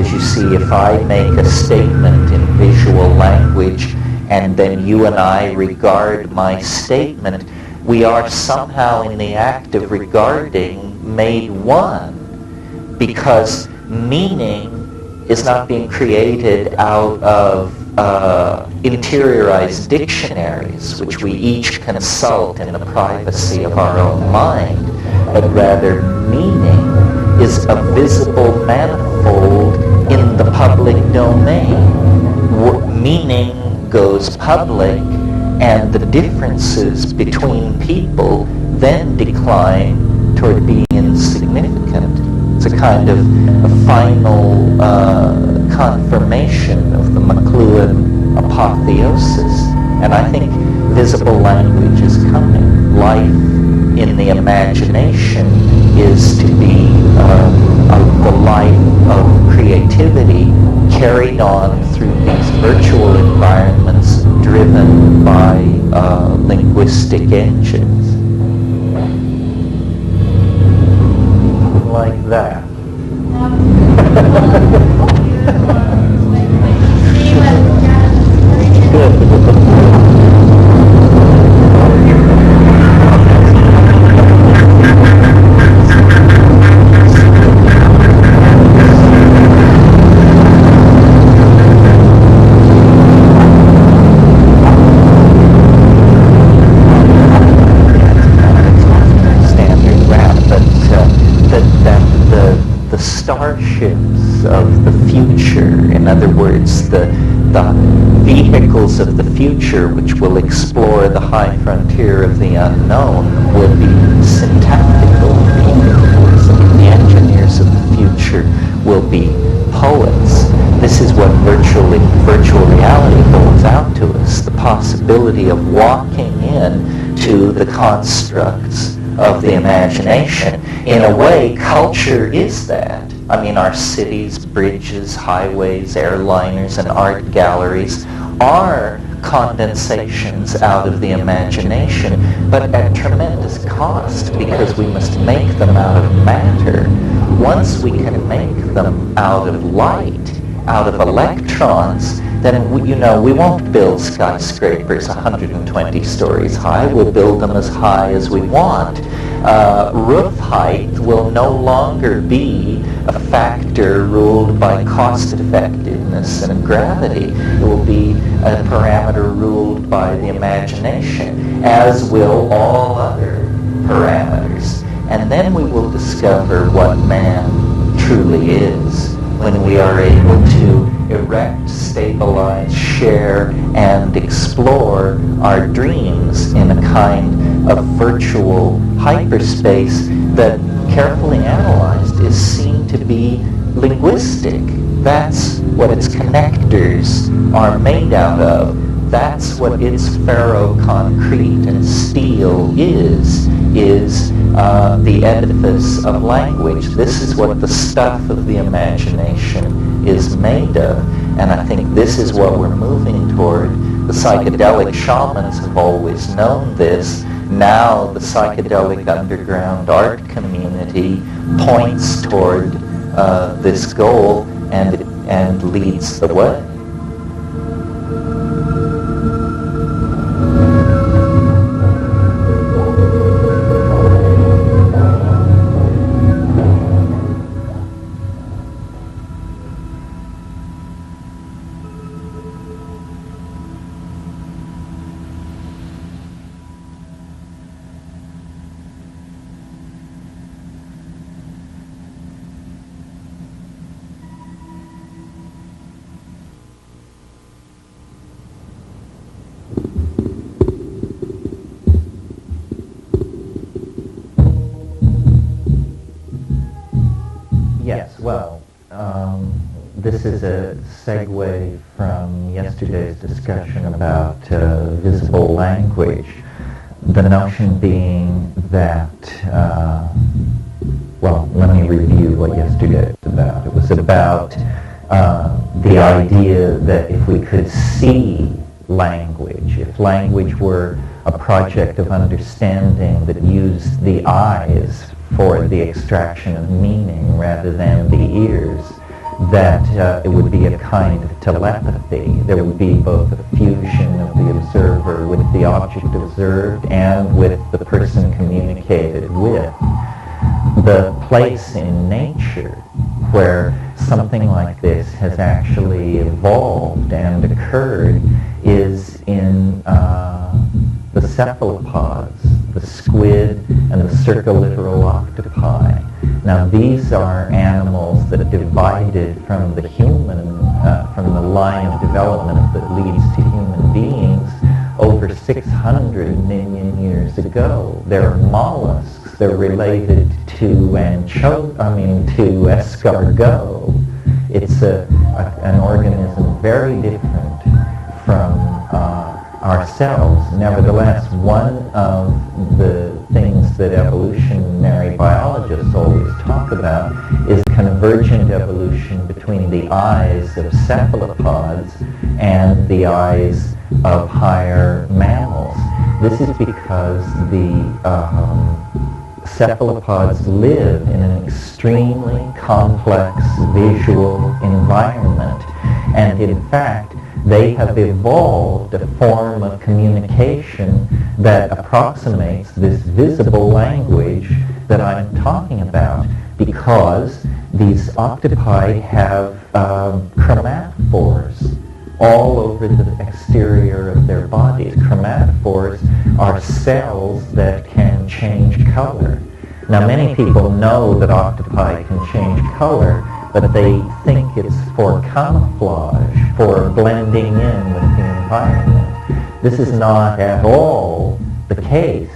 because you see, if I make a statement in visual language and then you and I regard my statement, we are somehow in the act of regarding made one, because meaning is not being created out of interiorized dictionaries, which we each consult in the privacy of our own mind, but rather meaning is a visible manifold in the public domain. Meaning goes public, and the differences between people then decline toward being insignificant. It's a kind of a final confirmation of the McLuhan apotheosis. And I think visible language is coming. Life in the imagination is to be the life of creativity carried on through these virtual environments driven by linguistic engines. Like that. Starships of the future, in other words, the vehicles of the future which will explore the high frontier of the unknown, will be syntactical vehicles. The engineers of the future will be poets. This is what virtual reality holds out to us, the possibility of walking in to the constructs of the imagination. In a way, culture is that. I mean, our cities, bridges, highways, airliners, and art galleries are condensations out of the imagination, but at tremendous cost, because we must make them out of matter. Once we can make them out of light, out of electrons, then we won't build skyscrapers 120 stories high. We'll build them as high as we want. Roof height will no longer be a factor ruled by cost effectiveness and gravity. It will be a parameter ruled by the imagination, as will all other parameters. And then we will discover what man truly is, when we are able to erect, stabilize, share, and explore our dreams in a kind of virtual hyperspace that, carefully analyzed, is seen to be linguistic. That's what its connectors are made out of. That's what its ferroconcrete and steel is the edifice of language. This is what the stuff of the imagination is made of. And I think this is what we're moving toward. The psychedelic shamans have always known this. Now the psychedelic underground art community points toward this goal and leads the way. Yes, well, this is a segue from yesterday's discussion about visible language. The notion being that, well, let me review what yesterday was about. It was about the idea that if we could see language, if language were a project of understanding that used the eyes for the extraction of meaning rather than the ears, that it would be a kind of telepathy. There would be both a fusion of the observer with the object observed and with the person communicated with. The place in nature where something like this has actually evolved and occurred is in the cephalopods, the squid and the circumliteral octopi. Now these are animals that divided from the human, from the line of development that leads to human beings over 600 million years ago. They're mollusks. They're related to escargot. It's an organism very different from ourselves. Nevertheless, one of the things that evolutionary biologists always talk about is convergent evolution between the eyes of cephalopods and the eyes of higher mammals. This is because the cephalopods live in an extremely complex visual environment, and in fact they have evolved a form of communication that approximates this visible language that I'm talking about, because these octopi have chromatophores all over the exterior of their bodies. Chromatophores are cells that can change color. Now many people know that octopi can change color, but they think it's for camouflage, for blending in with the environment. This is not at all the case.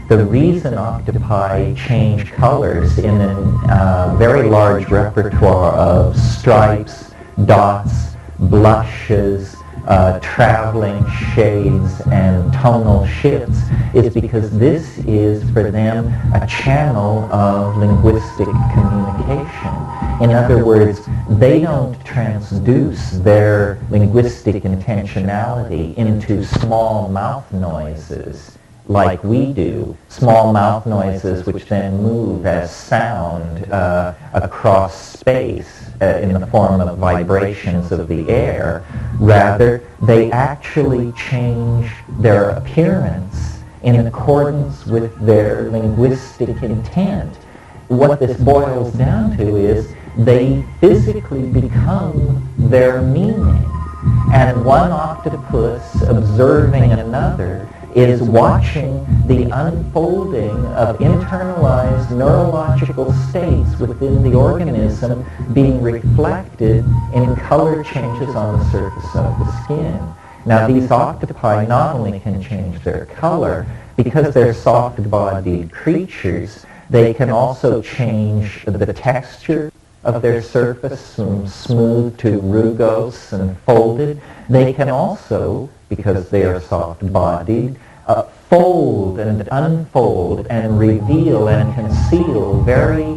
The reason octopi change colors in a very large repertoire of stripes, dots, blushes, traveling shades and tonal shifts is because this is for them a channel of linguistic communication. In other words, they don't transduce their linguistic intentionality into small mouth noises like we do, small mouth noises which then move as sound across space in the form of vibrations of the air. Rather, they actually change their appearance in accordance with their linguistic intent. What this boils down to is they physically become their meaning. And one octopus observing another is watching the unfolding of internalized neurological states within the organism being reflected in color changes on the surface of the skin. Now these octopi not only can change their color, because they're soft-bodied creatures, they can also change the texture of their surface from smooth to rugose and folded. They can also, because they are soft-bodied, fold and unfold and reveal and conceal very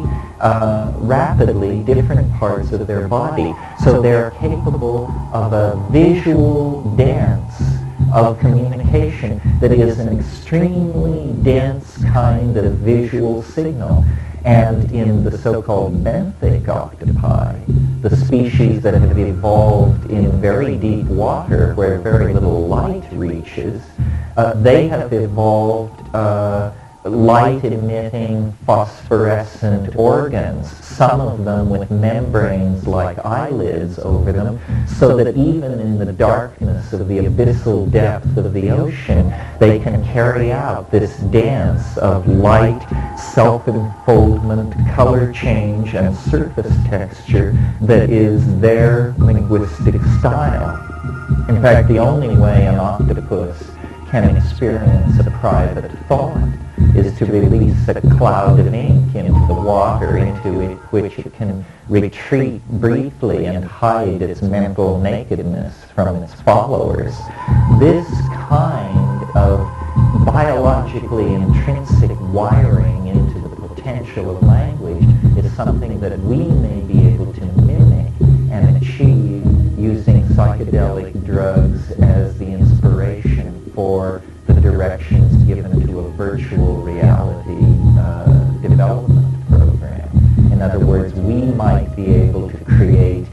rapidly different parts of their body. So they're capable of a visual dance of communication that is an extremely dense kind of visual signal. And in the so-called benthic octopi, the species that have evolved in very deep water where very little light reaches, they have evolved light-emitting phosphorescent organs, some of them with membranes like eyelids over them, so that even in the darkness of the abyssal depth of the ocean, they can carry out this dance of light, self-enfoldment, color change, and surface texture that is their linguistic style. In fact, the only way an octopus can experience a private thought is to release a cloud of ink into the water into which it can retreat briefly and hide its mental nakedness from its followers. This kind of biologically intrinsic wiring into the potential of language is something that we may be able to mimic and achieve using psychedelic drugs as the inspiration for the directions given to a virtual reality development program. In other words, we might be able to create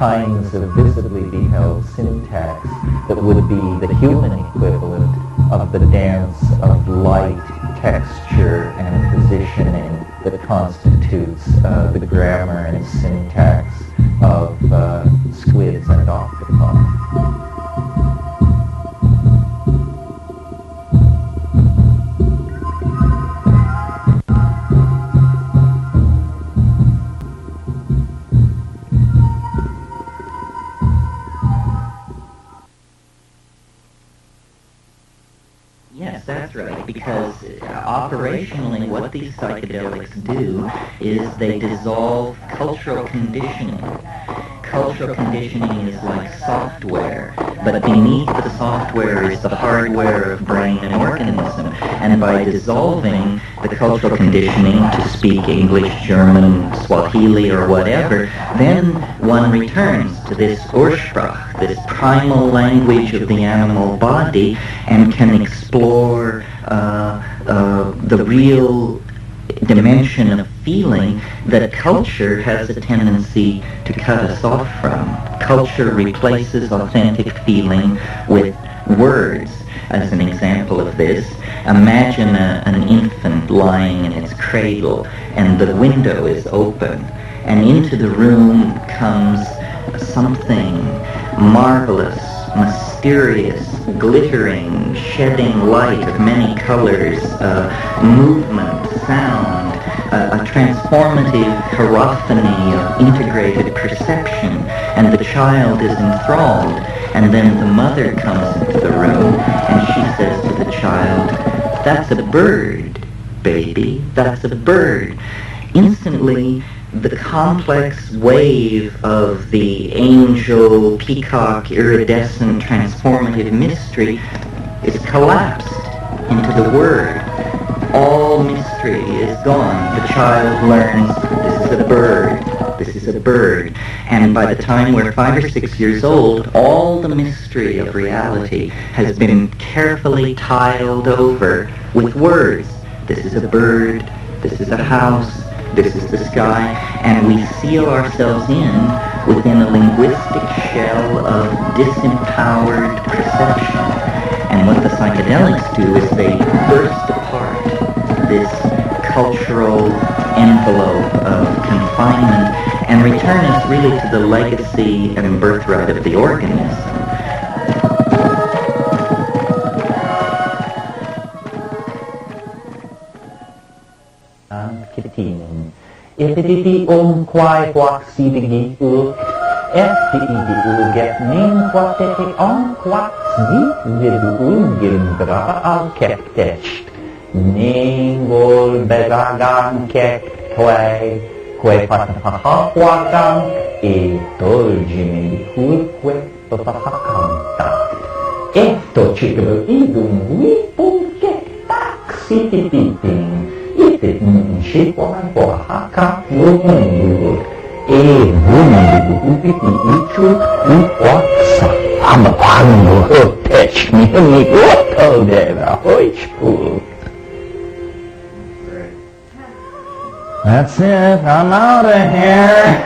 kinds of visibly beheld syntax that would be the human equivalent of the dance of light, texture, and positioning that constitutes the grammar and syntax of squids and octopi. Yes, that's right, because operationally what these psychedelics do is they dissolve cultural conditioning. Cultural conditioning is like software, but beneath the software is the hardware of brain and organism. And by dissolving the cultural conditioning to speak English, German, Swahili, or whatever, then one returns to this Ursprach, this primal language of the animal body, and can explore the real dimension of feeling that culture has a tendency to cut us off from. Culture replaces authentic feeling with words. As an example of this, imagine an infant lying in its cradle and the window is open, and into the room comes something marvelous, mysterious, glittering, shedding light of many colors, movement, sound, a transformative hierophany of integrated perception, and the child is enthralled. And then the mother comes into the room and she says to the child, "That's a bird, baby, that's a bird." Instantly, the complex wave of the angel, peacock, iridescent, transformative mystery is collapsed into the word. All mystery is gone. The child learns, this is a bird, this is a bird. And by the time we're 5 or 6 years old, all the mystery of reality has been carefully tiled over with words. This is a bird, this is a house, this is the sky, and we seal ourselves within a linguistic shell of disempowered perception. And what the psychedelics do is they burst apart this cultural envelope of confinement and return us really to the legacy and birthright of the organism. Ketinen. Etiditi kwai kwak sidigi uk. Etiditi uget nin kwateti kwak zi vidu gilbra al kektest. Ningol begagan kekt kwai. Kwai patapahakwakan e tolgine hulkwe papahakanta. Eto chikabel idum wipul kektak sitititing. Itit shikwan pohaka wumundur. Wumundur upiti ichu upwaksa. Amapango hotech ni wotto deva hoichpul. That's it. I'm out of here.